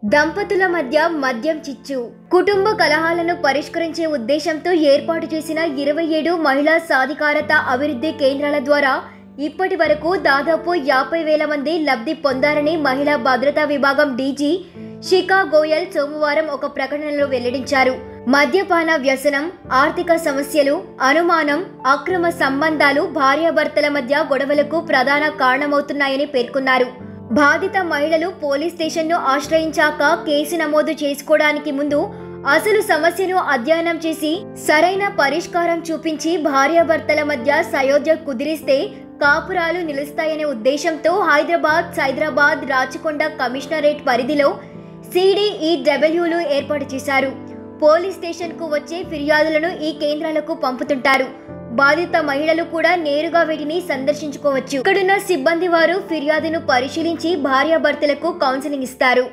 దంపతుల మధ్య మద్యం చిచ్చు. కుటుంబ కలహాలను పరిష్కరించే ఉద్దేశంతో ఏర్పాటు చేసిన 27 మహిళా సాధికారత అభివృద్ధి కేంద్రాల ద్వారా ఇప్పటి వరకు దాదాపు 50,000 మంది లబ్ధి పొందారని మహిళా భద్రతా విభాగం డీజీ శిఖా గోయల్ సోమవారం ఒక ప్రకటనలో వెల్లడించారు. మద్యపాన వ్యసనం, ఆర్థిక సమస్యలు, అనుమానం, అక్రమ సంబంధాలు భార్యాభర్తల మధ్య గొడవలకు ప్రధాన కారణమవుతున్నాయని పేర్కొన్నారు. బాధిత మహిళలు పోలీస్ స్టేషన్ను ఆశ్రయించాక కేసు నమోదు చేసుకోవడానికి ముందు అసలు సమస్యను అధ్యయనం చేసి సరైన పరిష్కారం చూపించి భార్యాభర్తల మధ్య సయోధ్య కుదిరిస్తే కాపురాలు నిలుస్తాయనే ఉద్దేశంతో హైదరాబాద్, సైదరాబాద్, రాచకొండ కమిషనరేట్ పరిధిలో CDEWలు ఏర్పాటు చేశారు. పోలీస్ స్టేషన్కు వచ్చే ఫిర్యాదులను ఈ కేంద్రాలకు పంపుతుంటారు. బాధిత మహిళలు కూడా నేరుగా వీటిని సందర్శించుకోవచ్చు. ఇక్కడున్న సిబ్బంది వారు ఫిర్యాదును పరిశీలించి భార్యాభర్తలకు కౌన్సిలింగ్ ఇస్తారు.